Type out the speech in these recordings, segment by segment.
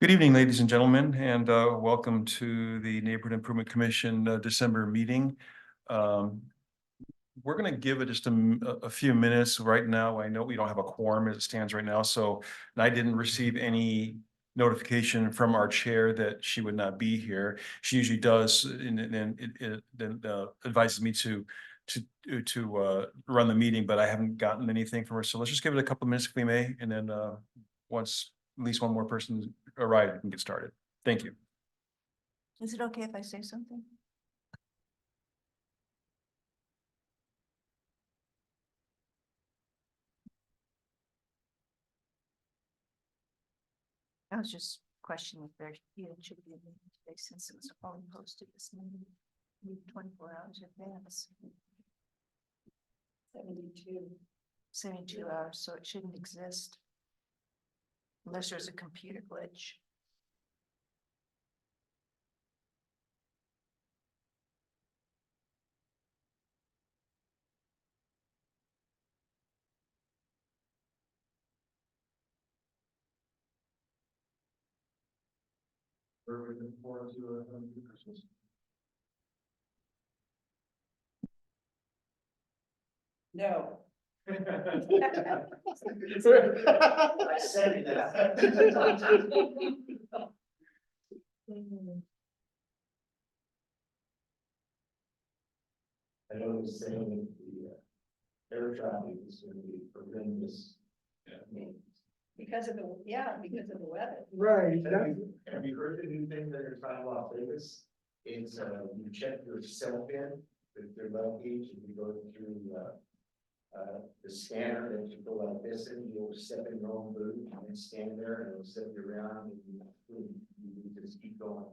Good evening, ladies and gentlemen, and welcome to the Neighborhood Improvement Commission December meeting. Um, We're going to give it just a few minutes right now. I know we don't have a quorum as it stands right now, so I didn't receive any notification from our chair that she would not be here. She usually does, and then advises me to run the meeting, but I haven't gotten anything from her. So let's just give it a couple of minutes if we may, and then once at least one more person arrives, we can get started. Thank you. Is it okay if I say something? I was just questioning if there even should be a meeting today since it was only posted this morning. 24 hours advance. 72 hours, so it shouldn't exist. Unless there's a computer glitch. We're looking forward to Christmas. No. I said that. I know you're saying the air traffic is going to be horrendous. Because of the weather. Right. Have you heard the new thing that they're trying to Las Vegas? It's, you check yourself in with your luggage and you go through, the scanner that you go like this and you'll step in your own booth and then stand there and it'll set you around and you just keep going.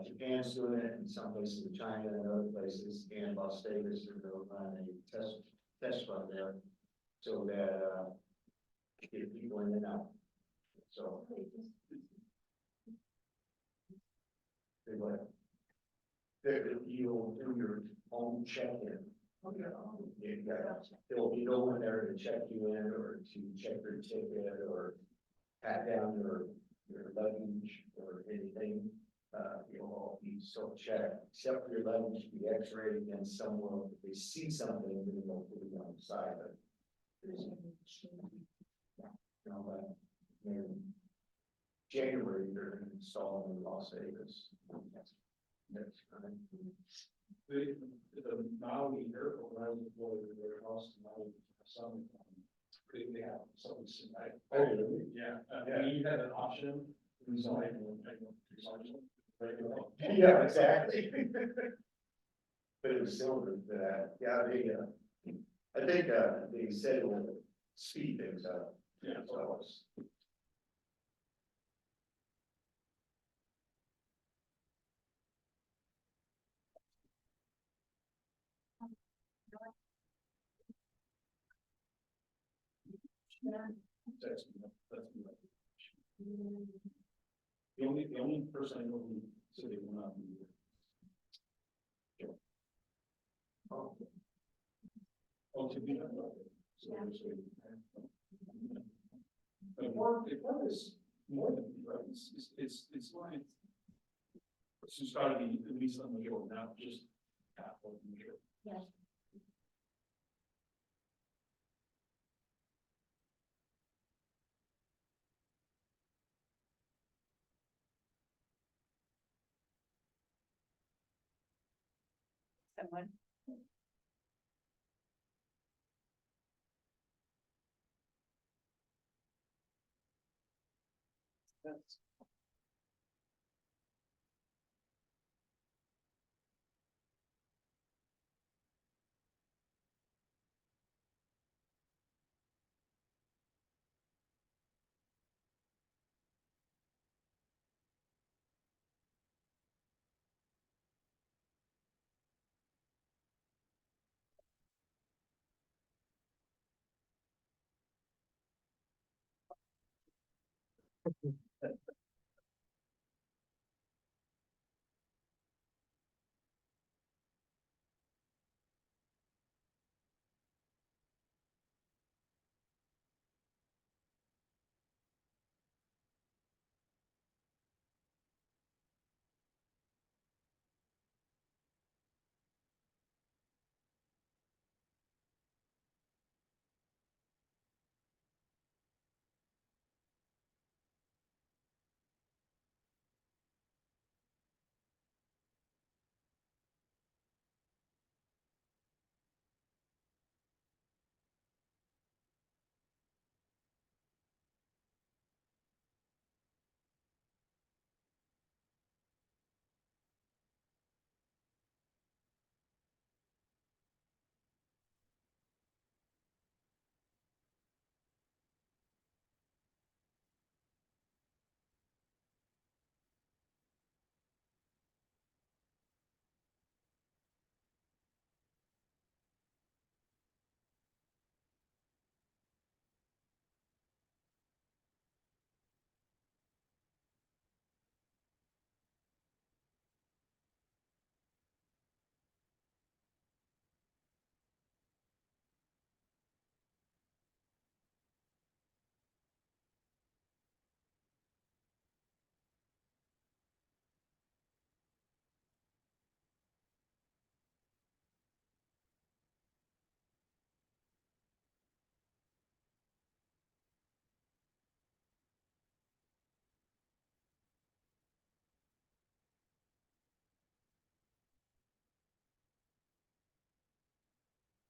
Japan's doing it in some places in China and other places, and Las Vegas, they're going to run a test run there so that, get people in and out. So. You'll do your own check-in. There'll be no one there to check you in or to check your ticket or pat down your luggage or anything. You'll all be self-checked, except for your luggage to be x-rayed, and someone, if they see something, then they'll put it on the side of it. In January, they're going to install them in Las Vegas. That's right. The Maui airport, when I was employed at their house, in Maui, some, they have something similar. Oh, really? Yeah, Yeah. you had an option, resign, Yeah, exactly. But it was similar to that. Yeah, I think, they said it will speed things up. Yeah. So it's. The only person I know who said they will not be here. Oh, to be. So there's the work is more than, right, it's like. It's got to be at least on the shore, not just half of the shore. Yes. Someone.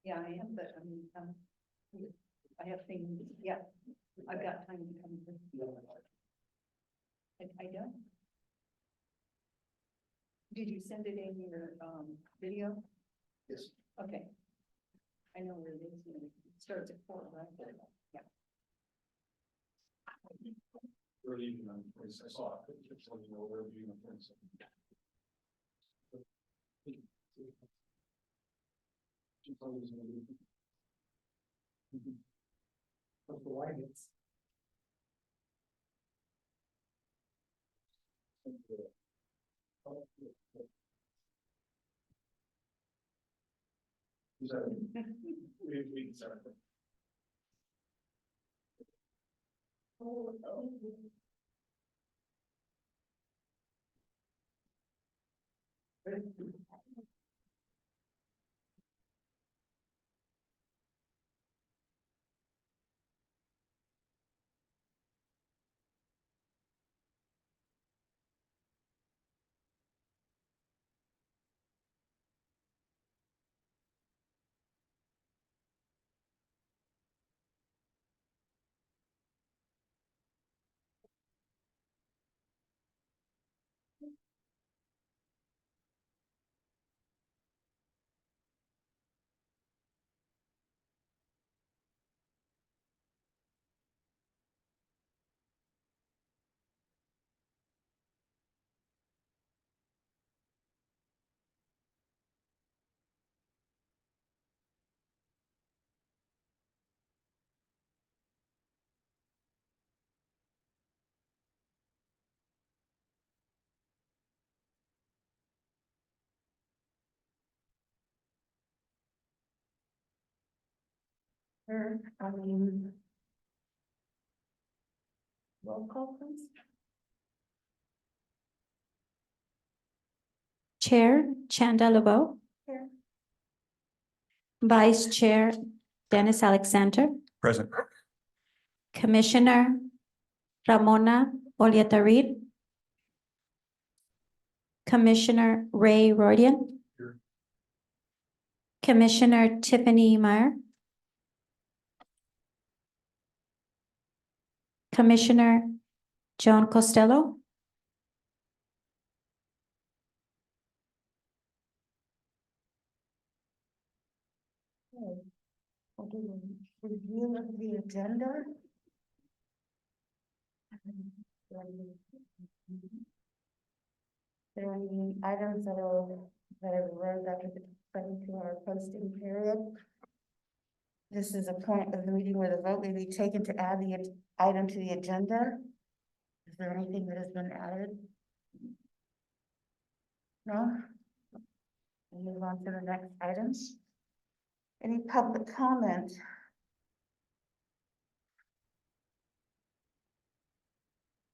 Yeah, I am, but I mean, I have things, yeah, I've got time to come. I don't. Did you send it in your, video? Yes. Okay. I know where it is, it starts at 4, right? Yeah. Early evening on the 26th. I saw it, just let you know where you on the 26th. Of the lights. Is that? We can start. Roll call, please. Chair Chanda LeBeau. Here. Vice Chair Dennis Alexander. Present. Commissioner Ramona Olieta Reed. Commissioner Ray Rodian. Here. Commissioner Tiffany Meyer. Commissioner Joan Costello. We'll do a review of the agenda. There are any items that are raised after the 72-hour posting period. This is a point of the meeting where the vote may be taken to add the item to the agenda. Is there anything that has been added? No? We'll move on to the next items. Any public comment?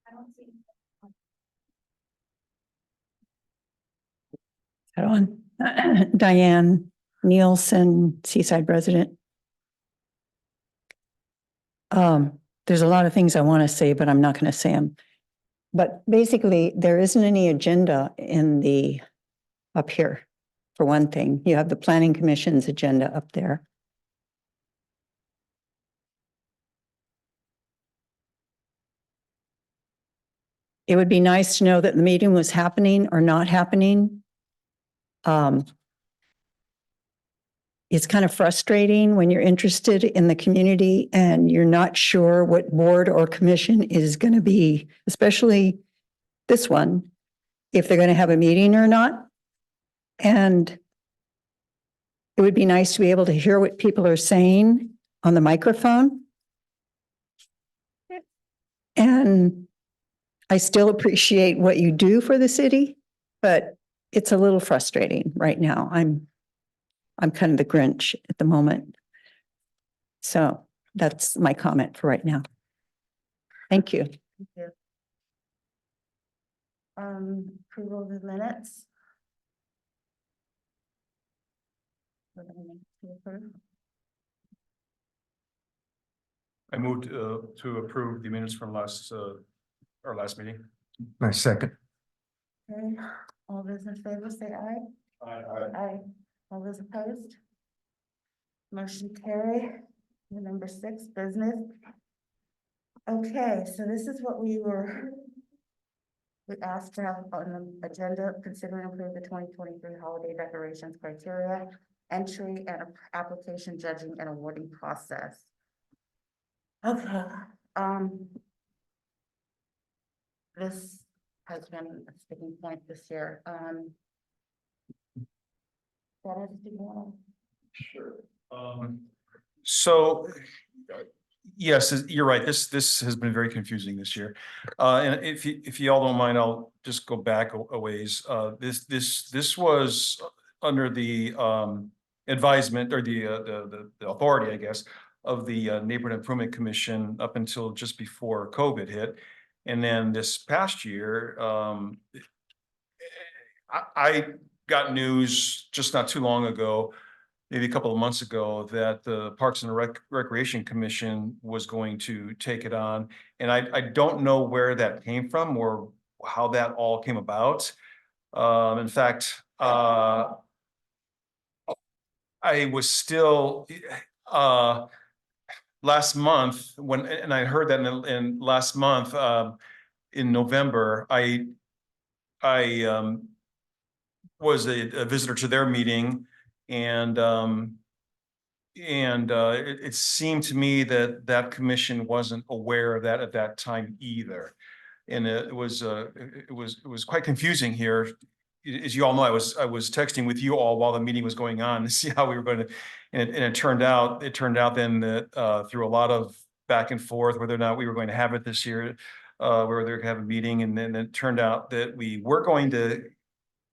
I don't see. That on. Diane Nielsen, Seaside resident. There's a lot of things I want to say, but I'm not going to say them. But basically, there isn't any agenda up here. For one thing, you have the Planning Commission's agenda up there. It would be nice to know that the meeting was happening or not happening. It's kind of frustrating when you're interested in the community and you're not sure what board or commission is going to be, especially this one, if they're going to have a meeting or not. And it would be nice to be able to hear what people are saying on the microphone. And I still appreciate what you do for the city, but it's a little frustrating right now. I'm kind of the Grinch at the moment. So that's my comment for right now. Thank you. Thank you. Approval of the minutes. I moved to approve the minutes from our last meeting. My second. Okay, all those in favor say aye. I Aye. All those opposed? Motion carry. Number 6, business. Okay, so this is what we asked to have on the agenda, consider and approve the 2023 holiday decorations criteria, entry and application judging and awarding process. Okay, this has been a sticking point this year. Dennis, do you wanna- Sure. So, yes, you're right. This has been very confusing this year. And if you all don't mind, I'll just go back a ways. This was under the advisement or the authority, I guess, of the Neighborhood Improvement Commission up until just before COVID hit. And then this past year, I got news just not too long ago, maybe a couple of months ago, that the Parks and Recreation Commission was going to take it on. And I don't know where that came from or how that all came about. In fact, I was still, last month and I heard that in last month, in November, I was a visitor to their meeting, and it seemed to me that that commission wasn't aware of that at that time either. And it was quite confusing here. As you all know, I was texting with you all while the meeting was going on to see how we were going to, and it turned out then that through a lot of back and forth, whether or not we were going to have it this year, where they're going to have a meeting, and then it turned out that we were going to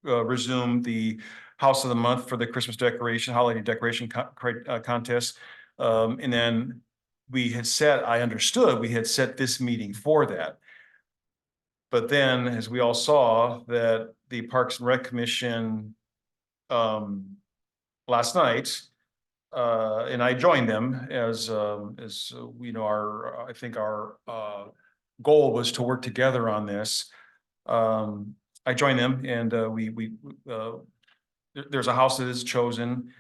resume the House of the Month for the Christmas decoration, holiday decoration contest. And then I understood we had set this meeting for that. But then, as we all saw, that the Parks and Rec Commission last night, and I joined them as you know, I think our goal was to work together on this. I joined them, and there's a house that is chosen,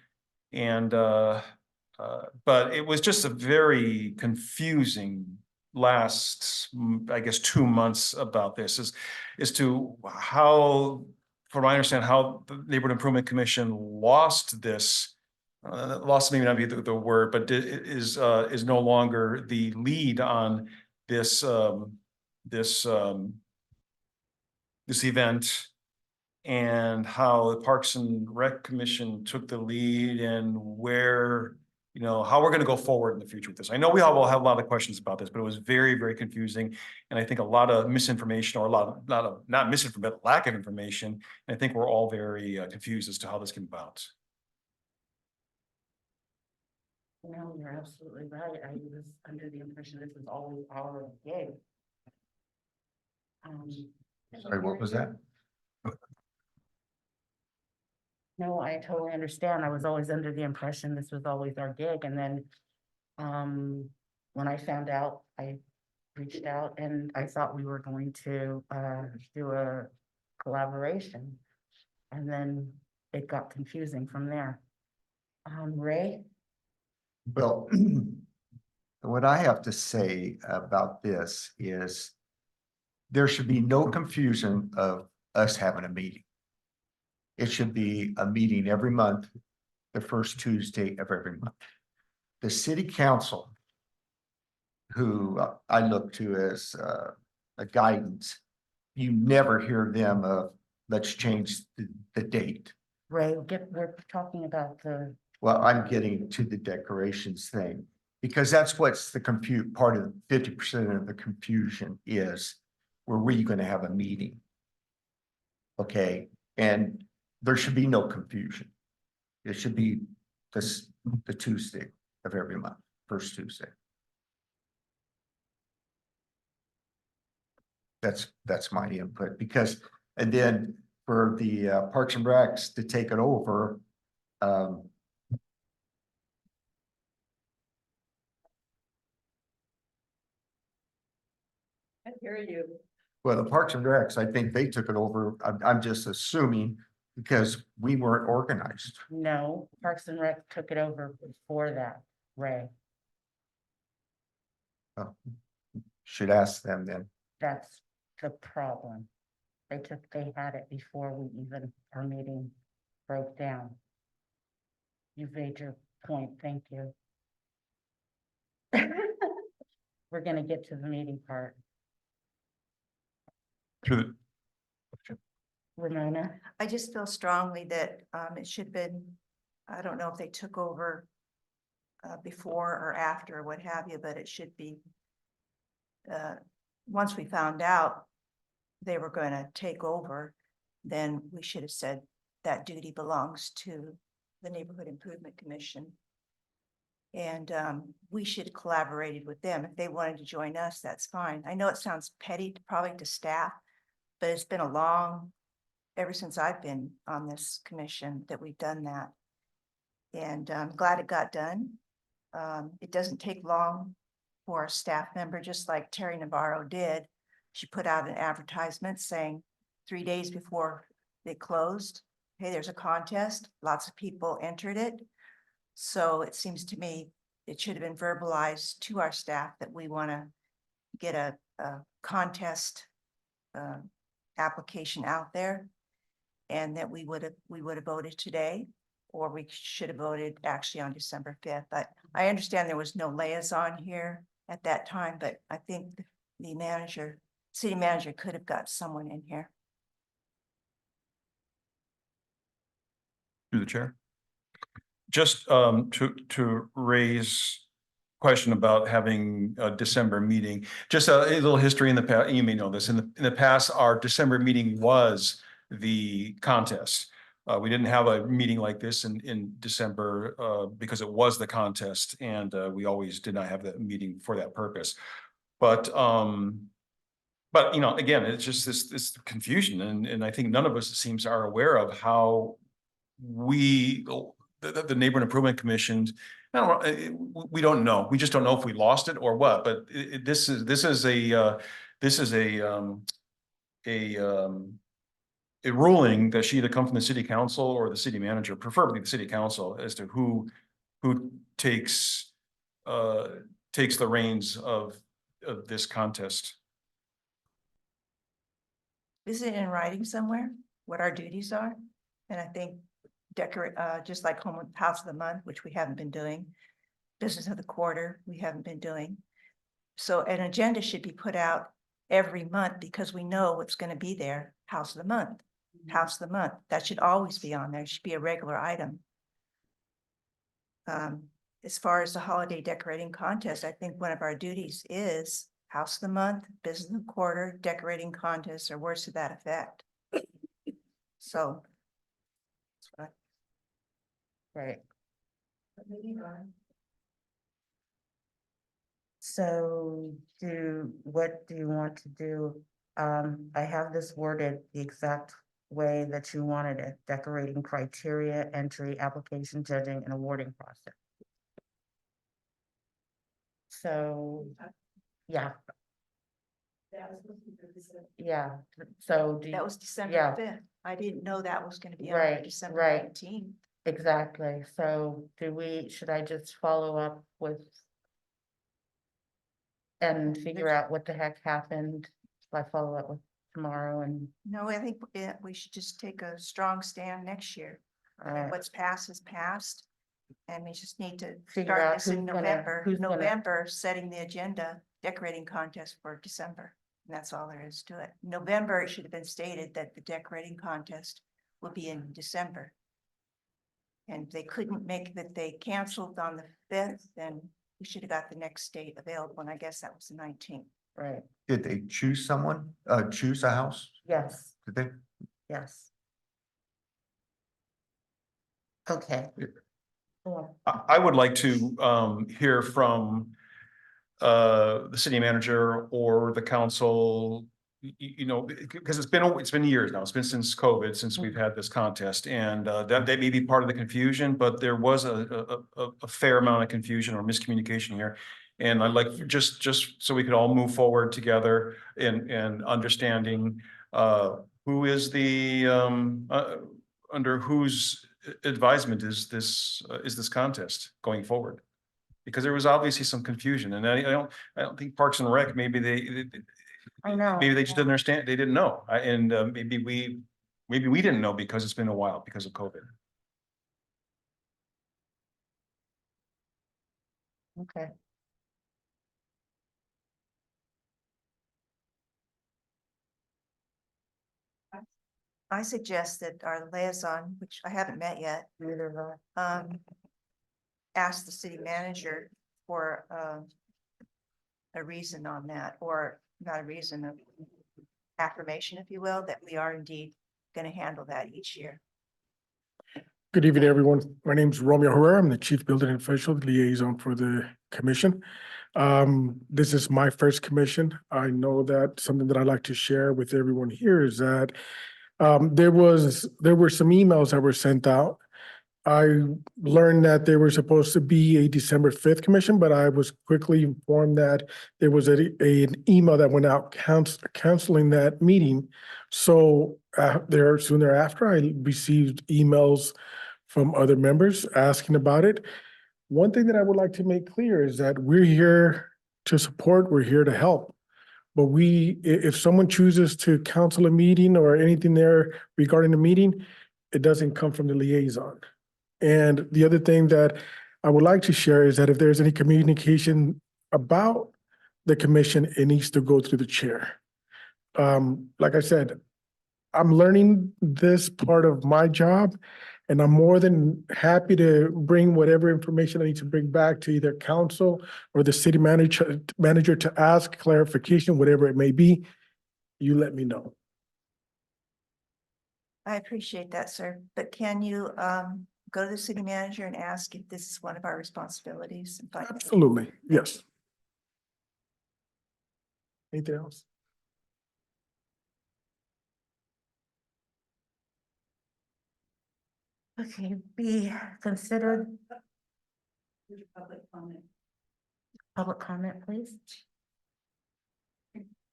and but it was just a very confusing last, I guess, 2 months about this, as to how, from what I understand, how the Neighborhood Improvement Commission lost this. Lost may not be the word, but is no longer the lead on this this event, and how the Parks and Rec Commission took the lead, and where, you know, how we're going to go forward in the future with this. I know we all will have a lot of questions about this, but it was very, very confusing. And I think a lot of misinformation, or a lot of, not misinformation, but lack of information. And I think we're all very confused as to how this came about. No, you're absolutely right. I was under the impression this was always our gig. Sorry, what was that? No, I totally understand. I was always under the impression this was always our gig, and then when I found out, I reached out and I thought we were going to do a collaboration. And then it got confusing from there. Ray? Well, what I have to say about this is there should be no confusion of us having a meeting. It should be a meeting every month, the first Tuesday of every month. The city council, who I look to as a guidance, you never hear them of, let's change the date. Ray, we're talking about the, Well, I'm getting to the decorations thing, because that's what's the part of 50% of the confusion is, were we going to have a meeting? Okay, and there should be no confusion. It should be the Tuesday of every month, first Tuesday. That's my input, because, and then for the Parks and Recs to take it over, I hear you. well, the Parks and Recs, I think they took it over. I'm just assuming because we weren't organized. No, Parks and Rec took it over before that, Ray. Should ask them then. That's the problem. They had it before our meeting broke down. You've made your point, thank you. We're gonna get to the meeting part. Through the, Ramona? I just feel strongly that it should have been, I don't know if they took over before or after or what have you, but it should be once we found out they were going to take over, then we should have said that duty belongs to the Neighborhood Improvement Commission. And we should have collaborated with them. If they wanted to join us, that's fine. I know it sounds petty probably to staff, but it's been ever since I've been on this commission that we've done that. And I'm glad it got done. It doesn't take long for a staff member, just like Terry Navarro did. She put out an advertisement saying 3 days before they closed, hey, there's a contest. Lots of people entered it. So it seems to me it should have been verbalized to our staff that we want to get a contest application out there, and that we would have voted today, or we should have voted actually on December 5th. But I understand there was no liaison here at that time, but I think the city manager could have got someone in here. through the chair. Just to raise question about having a December meeting, just a little history in the past, you may know this, in the past, our December meeting was the contest. We didn't have a meeting like this in December because it was the contest, and we always did not have that meeting for that purpose. But you know, again, it's just this confusion, and I think none of us, it seems, are aware of how the Neighborhood Improvement Commission, we don't know. We just don't know if we lost it or what. But this is a ruling that should either come from the city council or the city manager, preferably the city council, as to who takes the reins of this contest. Is it in writing somewhere what our duties are? And I think just like House of the Month, which we haven't been doing, Business of the Quarter, we haven't been doing. So an agenda should be put out every month because we know what's going to be there. House of the Month, House of the Month. That should always be on there. It should be a regular item. As far as the holiday decorating contest, I think one of our duties is House of the Month, Business of the Quarter, decorating contests, or words to that effect. So. That's what Right. So what do you want to do? I have this worded the exact way that you wanted it: decorating criteria, entry, application, judging, and awarding process. So, yeah. Yeah, so That was December yeah. 5th. I didn't know that was going to be on Right, December right. 19th. Exactly, so should I just follow up with and figure out what the heck happened? If I follow up with tomorrow and, No, I think we should just take a strong stand next year. uh, What's passed is passed. And we just need to Figure start out this in who's gonna- November. who's gonna- November, setting the agenda, decorating contest for December. And that's all there is to it. November, it should have been stated that the decorating contest will be in December. And if they couldn't make that, they canceled on the 5th, then we should have got the next date available. And I guess that was the 19th. right, Did they choose someone, choose a house? yes, Did they? yes. Okay. Yeah. I would like to hear from the city manager or the council, you know, because it's been years now. It's been since COVID, since we've had this contest, and that may be part of the confusion, but there was a fair amount of confusion or miscommunication here. And I'd like just so we could all move forward together in understanding who is the under whose advisement is this contest going forward? Because there was obviously some confusion, and I don't think Parks and Rec, maybe I know. maybe they just didn't understand, they didn't know, and maybe we didn't know because it's been a while because of COVID. Okay. I suggest that our liaison, which I haven't met yet, ask the city manager for a reason on that, or not a reason, of affirmation, if you will, that we are indeed going to handle that each year. Good evening, everyone. My name is Romeo Herrera. I'm the Chief Building Official Liaison for the commission. This is my first commission. I know that something that I'd like to share with everyone here is that there were some emails that were sent out. I learned that there was supposed to be a December 5th commission, but I was quickly informed that there was an email that went out canceling that meeting. So soon thereafter, I received emails from other members asking about it. One thing that I would like to make clear is that we're here to support, we're here to help. But if someone chooses to cancel a meeting or anything there regarding the meeting, it doesn't come from the liaison. And the other thing that I would like to share is that if there's any communication about the commission, it needs to go through the chair. Like I said, I'm learning this part of my job, and I'm more than happy to bring whatever information I need to bring back to either council or the city manager to ask clarification, whatever it may be. You let me know. I appreciate that, sir, but can you go to the city manager and ask if this is one of our responsibilities? And find out? Absolutely, yes. Anything else? Okay, be considered. Public comment, please.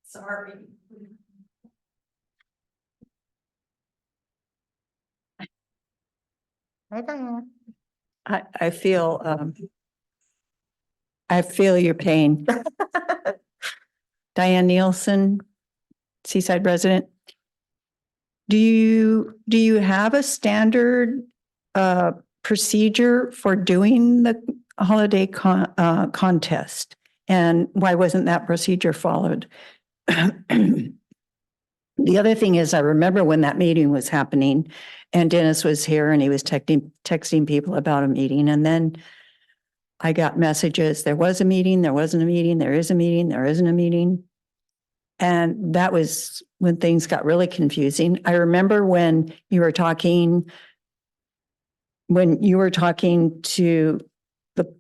Sorry. Hi, Diane. I feel your pain. Diane Nielsen, Seaside resident. Do you have a standard procedure for doing the holiday contest? And why wasn't that procedure followed? The other thing is, I remember when that meeting was happening and Dennis was here and he was texting people about a meeting, and then I got messages, there was a meeting, there wasn't a meeting, there is a meeting, there isn't a meeting. And that was when things got really confusing. I remember when you were talking to the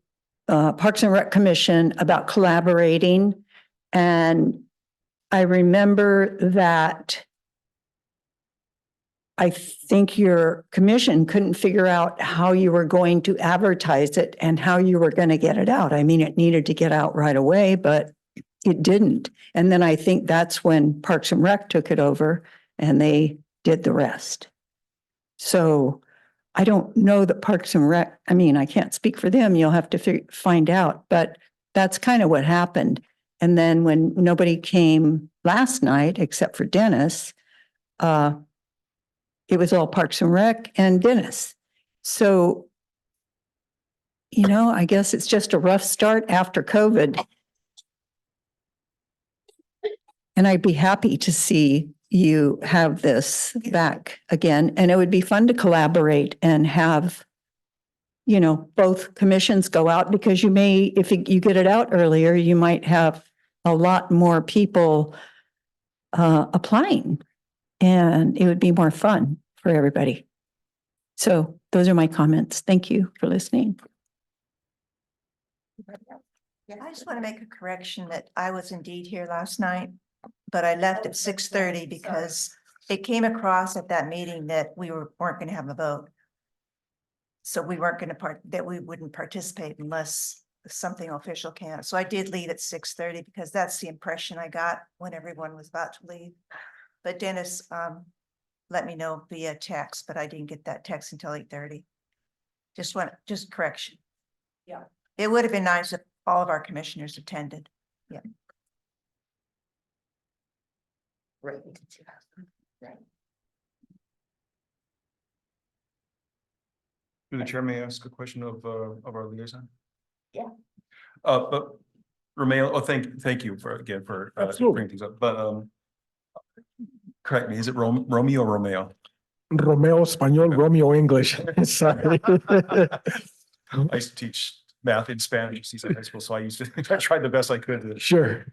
Parks and Rec Commission about collaborating. And I remember that I think your commission couldn't figure out how you were going to advertise it and how you were going to get it out. I mean, it needed to get out right away, but it didn't. And then I think that's when Parks and Rec took it over and they did the rest. So I don't know that Parks and Rec, I mean, I can't speak for them. You'll have to find out, but that's kind of what happened. And then when nobody came last night, except for Dennis, it was all Parks and Rec and Dennis. So, I guess it's just a rough start after COVID. And I'd be happy to see you have this back again. And it would be fun to collaborate and have, both commissions go out, because you may, if you get it out earlier, you might have a lot more people applying, and it would be more fun for everybody. So those are my comments. Thank you for listening. I just want to make a correction that I was indeed here last night, but I left at 6:30 because it came across at that meeting that we weren't going to have a vote. So we weren't going to that we wouldn't participate unless something official came. So I did leave at 6:30 because that's the impression I got when everyone was about to leave. But Dennis, let me know via text, but I didn't get that text until 8:30. Just correction. Yeah. It would have been nice if all of our commissioners attended. Right, did you have some? Right. Through the chair, may I ask a question of our liaison? Yeah. But Romeo, thank you again for Absolutely. bringing things up, but correct me, is it Romeo or Romeo? Romeo Español, Romeo English. Sorry. I used to teach math in Spanish at Seaside High School, so I tried the best I could to, Sure.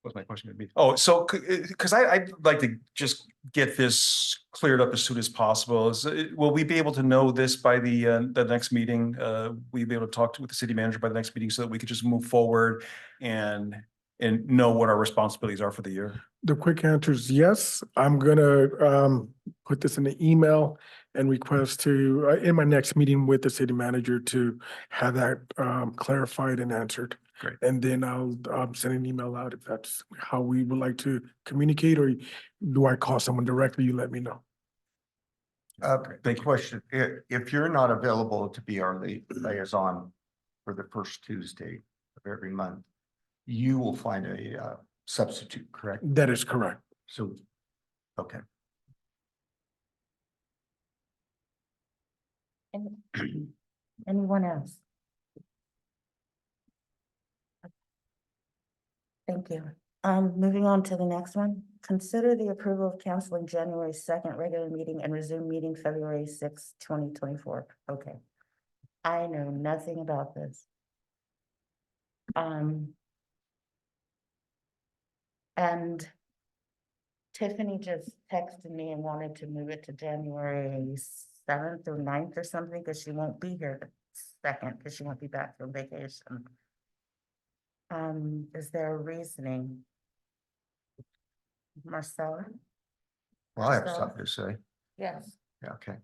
what's my question gonna be? Oh, so, because I'd like to just get this cleared up as soon as possible. Will we be able to know this by the next meeting? Will we be able to talk with the city manager by the next meeting so that we could just move forward and know what our responsibilities are for the year? The quick answer is yes. I'm gonna put this in an email and request to, in my next meeting with the city manager to have that clarified and answered. Great. And then I'll send an email out if that's how we would like to communicate, or do I call someone directly? You let me know. Thank The you. question, if you're not available to be our liaison for the first Tuesday of every month, you will find a substitute, correct? That is correct. So, okay. Anyone else? Thank you. Moving on to the next one. Consider the approval of canceling January 2nd regular meeting and resume meeting February 6th, 2024. Okay. I know nothing about this. And Tiffany just texted me and wanted to move it to January 7th or 9th or something, because she won't be here the 2nd, because she won't be back from vacation. Is there a reasoning? Marcella? Well, I have So- something to say. Yes. Yeah, okay.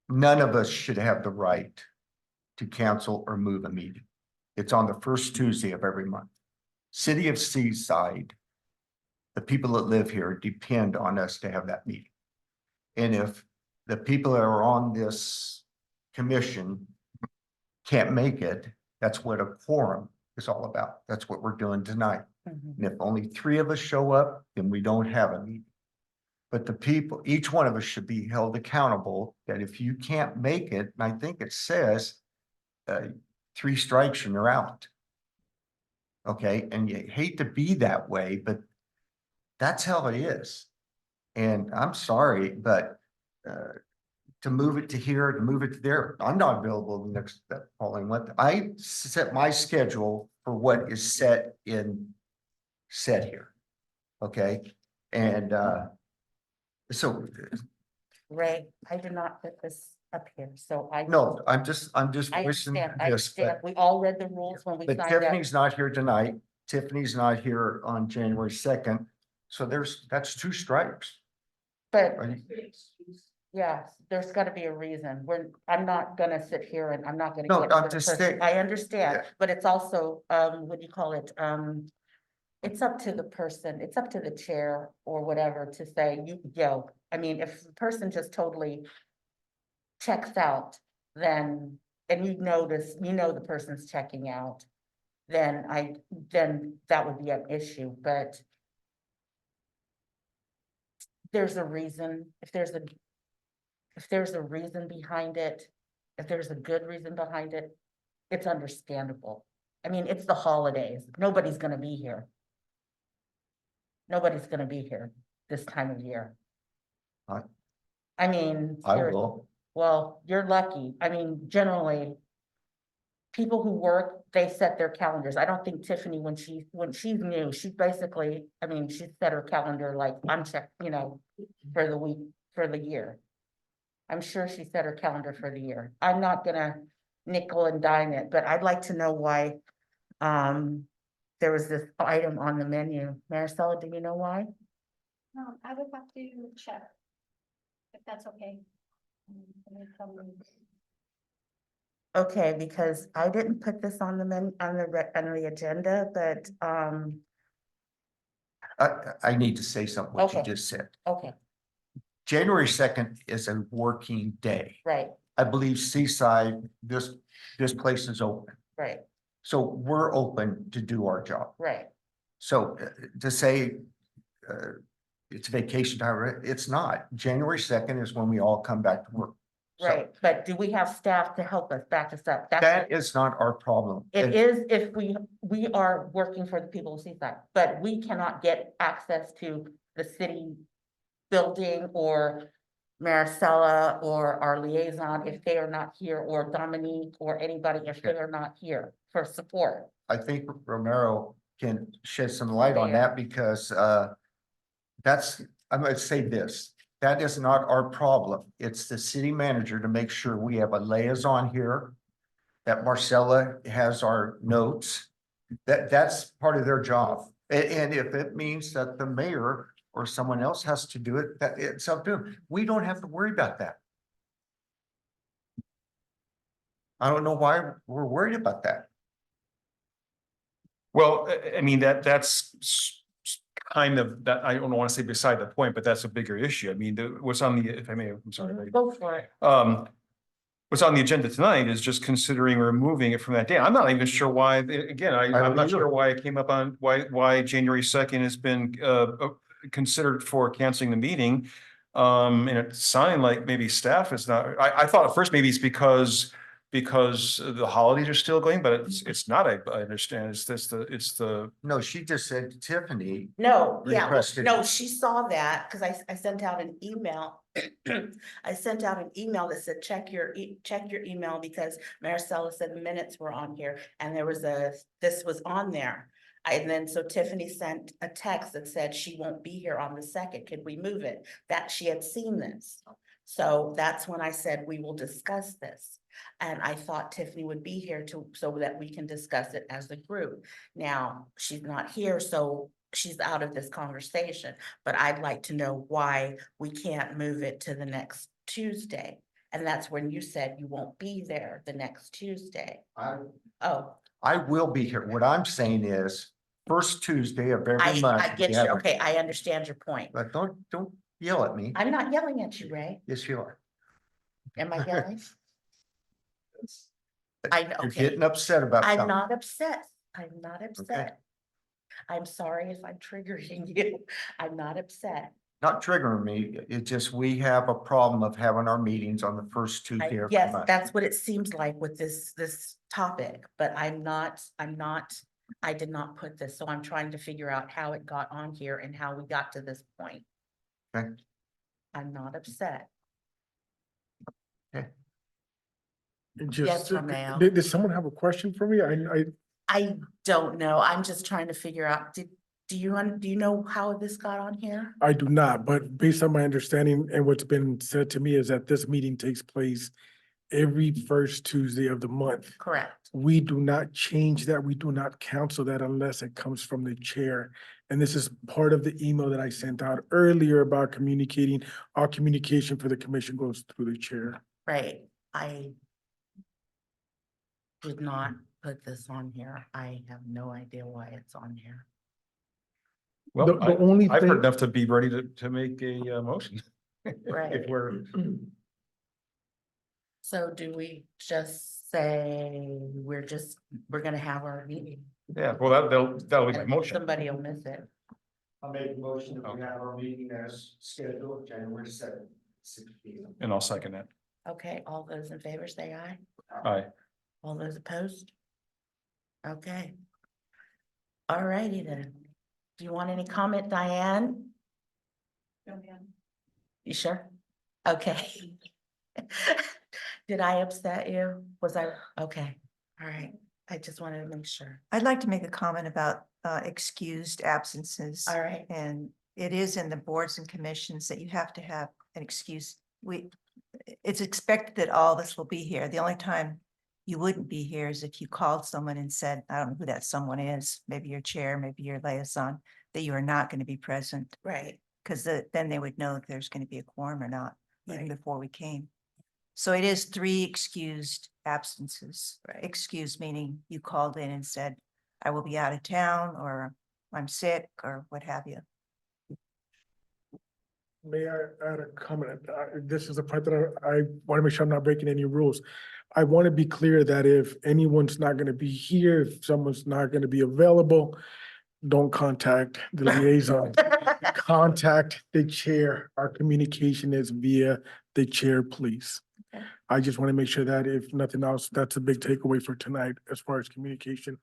None of us should have the right to cancel or move a meeting. It's on the first Tuesday of every month. City of Seaside, the people that live here depend on us to have that meeting. And if the people that are on this commission can't make it, that's what a quorum is all about. That's what we're doing tonight. Mhm. And if only 3 of us show up, then we don't have a meeting. But the people, each one of us should be held accountable that if you can't make it, and I think it says 3 strikes and you're out. Okay, and you hate to be that way, but that's how it is. And I'm sorry, but to move it to here, to move it to there, I'm not available the next, that following month. I set my schedule for what is set here. Okay, and so, Ray, I did not put this up here, so I. no, I'm just I voicing understand, I this, understand. We all read the rules when we but signed up. Tiffany's not here tonight. Tiffany's not here on January 2nd. So that's 2 strikes. But Are you- yeah, there's gotta be a reason. I'm not gonna sit here and I'm not gonna. No, get I'm to the just person. saying- I understand, Yeah. but it's also, what do you call it? It's up to the person, it's up to the chair or whatever to say, I mean, if the person just totally checks out, then, and you notice, the person's checking out, then that would be an issue, but there's a reason, if there's a reason behind it, if there's a good reason behind it, it's understandable. I mean, it's the holidays. Nobody's gonna be here. Nobody's gonna be here this time of year. I- I mean. I seriously. will. Well, you're lucky. I mean, generally, people who work, they set their calendars. I don't think Tiffany, when she's new, she basically, I mean, she set her calendar like unchecked, for the week, for the year. I'm sure she set her calendar for the year. I'm not gonna nickel and dime it, but I'd like to know why there was this item on the menu. Maricela, do you know why? I would have to check. If that's okay. Okay, because I didn't put this on the agenda, but I need to say something what you Okay. just said. Okay, January 2nd is a working day. right, I believe Seaside, this place is open. right, So we're open to do our job. right. So to say it's vacation time, it's not. January 2nd is when we all come back to work. So Right, but do we have staff to help us back us up? that is not our problem. It is if we are working for the people of Seaside, but we cannot get access to the city building or Maricela or our liaison if they are not here, or Dominique or anybody if they are not here for support. I think Romero can shed some light on that because that's, I'm gonna say this, that is not our problem. It's the city manager to make sure we have a liaison here, that Marcella has our notes. That's part of their job. And if it means that the mayor or someone else has to do it, that it's up to them. We don't have to worry about that. I don't know why we're worried about that. Well, I mean, that's kind of, that, I don't want to say beside the point, but that's a bigger issue. I mean, what's on the, if I may, I'm sorry. Go for it. What's on the agenda tonight is just considering removing it from that day. I'm not even sure why, again, I'm don't not either. sure why it came up on, why January 2nd has been considered for canceling the meeting. And it sounded like maybe staff is not, I thought at first maybe it's because the holidays are still going, but it's not, I understand, it's the, No, she just said to Tiffany, No, yeah, well, Requested. no, she saw that, cause I sent out an email. I sent out an email that said, check your email, because Maricela said the minutes were on here, and there was this was on there. And then so Tiffany sent a text that said she won't be here on the 2nd, could we move it? That she had seen this. So that's when I said, we will discuss this. And I thought Tiffany would be here so that we can discuss it as a group. Now, she's not here, so she's out of this conversation, but I'd like to know why we can't move it to the next Tuesday. And that's when you said you won't be there the next Tuesday. Oh, I will be here. What I'm saying is, first Tuesday of every month. I get we you. have a- Okay, I understand your point. But don't yell at me. I'm not yelling at you, Ray. Yes, you are. Am I yelling? I know, You're okay. getting upset about I'm something. not upset. I'm not upset. I'm sorry if I'm triggering you. I'm not upset. Not triggering me. It's just, we have a problem of having our meetings on the first Tuesday of the Yes, month. that's what it seems like with this topic, but I did not put this, so I'm trying to figure out how it got on here and how we got to this point. Okay. I'm not upset. Just, Romeo. did someone have a question for me? I don't know. I'm just trying to figure out, do you know how this got on here? I do not, but based on my understanding and what's been said to me is that this meeting takes place every first Tuesday of the month. Correct. We do not change that. We do not cancel that unless it comes from the chair. And this is part of the email that I sent out earlier about communicating. Our communication for the commission goes through the chair. Right. I did not put this on here. I have no idea why it's on here. well, The only I've heard thing, enough to be ready to make a motion. Right. If we're, So do we just say we're gonna have our meeting? yeah, well, that'll be my and motion. Somebody will miss it. I'll make a motion that we Okay. have our meeting as scheduled, January 7th, 6 p.m. And I'll second that. Okay, all those in favor say aye. Aye. All those opposed? Okay. All righty then. Do you want any comment, Diane? You sure? Okay. Did I upset you? Was I, okay, all right. I just wanted to make sure. I'd like to make a comment about excused absences. All right, And it is in the boards and commissions that you have to have an excuse. It's expected that all of us will be here. The only time you wouldn't be here is if you called someone and said, I don't know who that someone is, maybe your chair, maybe your liaison, that you are not going to be present. right, Because then they would know if there's going to be a quorum or not, even Right. before we came. So it is 3 excused absences. Right. Excused meaning you called in and said, I will be out of town, or I'm sick or what have you. May I add a comment? This is the part that I want to make sure I'm not breaking any rules. I want to be clear that if anyone's not going to be here, if someone's not going to be available, don't contact the liaison. Contact the chair. Our communication is via the chair, please. Okay. I just want to make sure that if nothing else, that's a big takeaway for tonight as far as communication.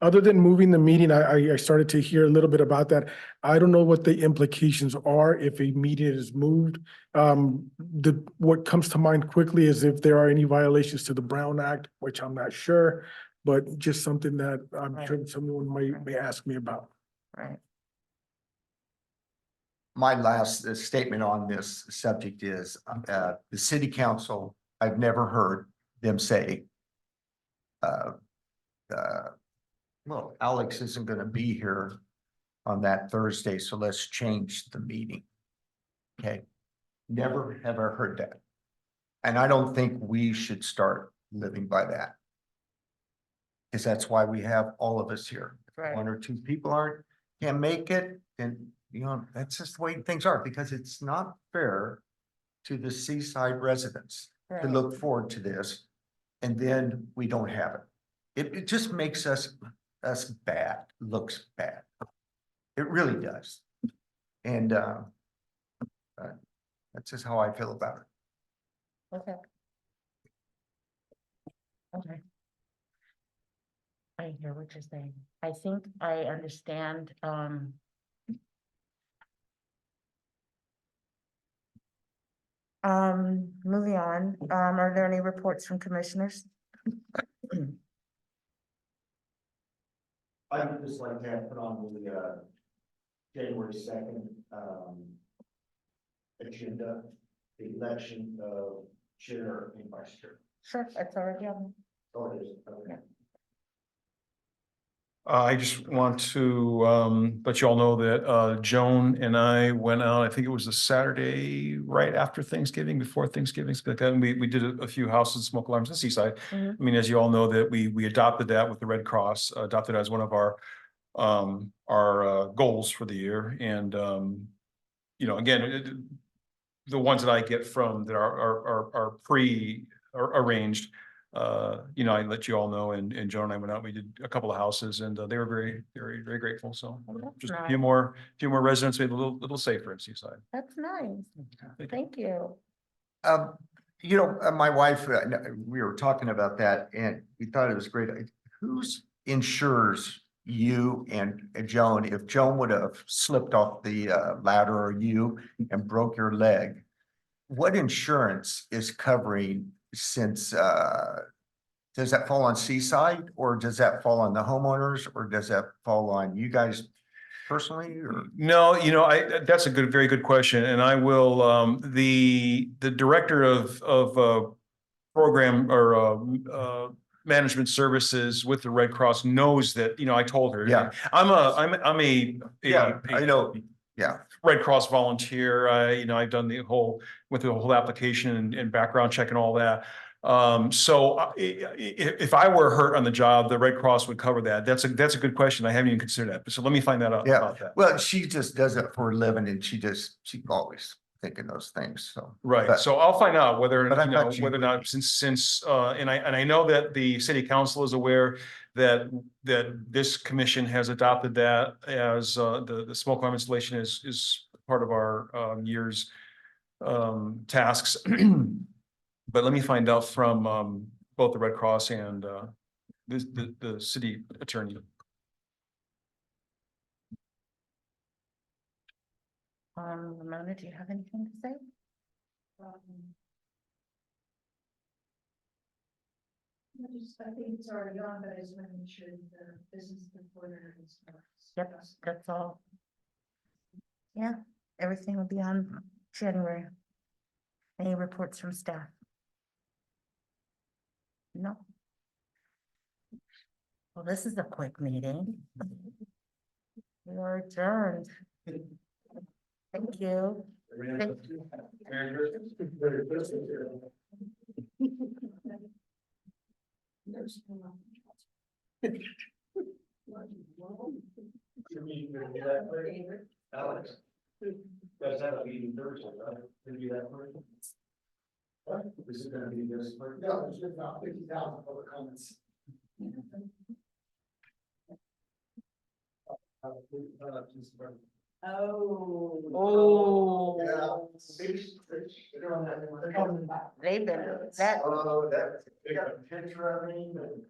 Other than moving the meeting, I started to hear a little bit about that. I don't know what the implications are if a meeting is moved. What comes to mind quickly is if there are any violations to the Brown Act, which I'm not sure, but just something that I'm Right. sure someone may ask me about. Right. My last statement on this subject is, the city council, I've never heard them say, well, Alex isn't gonna be here on that Thursday, so let's change the meeting. Okay, never have I heard that. And I don't think we should start living by that. Because that's why we have all of us here. If Right. one or two people can't make it, and that's just the way things are, because it's not fair to the seaside residents to Right. look forward to this, and then we don't have it. It just makes us bad, looks bad. It really does. And that's just how I feel about it. Okay. Okay. I hear what you're saying. I think I understand, moving on, are there any reports from commissioners? I would just like to have put on the, January 2nd, agenda, the election of chair and vice chair. Sure, it's already on. Oh, it is, okay. I just want to let you all know that Joan and I went out, I think it was the Saturday right after Thanksgiving, before Thanksgiving. And we did a few houses, smoke alarms in Seaside. Mhm. I mean, as you all know, that we adopted that with the Red Cross, adopted as one of our goals for the year. And again, the ones that I get from that are arranged. I let you all know, and Joan and I went out, we did a couple of houses, and they were very, very, very grateful. So Oh, that's just a nice. few more residents made a little safer in Seaside. That's nice. Thank you. Thank you. My wife, we were talking about that, and we thought it was great. Who's insures you and Joan? If Joan would have slipped off the ladder, or you, and broke your leg, what insurance is covering, since does that fall on Seaside, or does that fall on the homeowners, or does that fall on you guys personally, or? No, that's a very good question, and I will, the director of program or management services with the Red Cross knows that, I told her. Yeah. I'm a Yeah, I know. Yeah, Red Cross volunteer. I've done the whole application and background check and all that. So if I were hurt on the job, the Red Cross would cover that. That's a good question. I haven't even considered that. So let me find that out yeah. about that. Well, she just does it for a living, and she's always thinking those things, so. Right. But- So I'll find out whether, But I thought you whether or would not, be. since, and I know that the city council is aware that this commission has adopted that as, the smoke alarm installation is part of our, year's, tasks. But let me find out from, both the Red Cross and, the city attorney. Ramona, do you have anything to say? I think it's already on, but I just want to make sure the business reporter is. Yep, that's all. Yeah, everything will be on January. Any reports from staff? No. Well, this is a quick meeting. We are adjourned. Thank you. Yes. that person? What? Is it gonna be this? No, there's about 50,000 public comments. Oh. They're on that. They've been, that, Oh, that, they got a picture of me, and,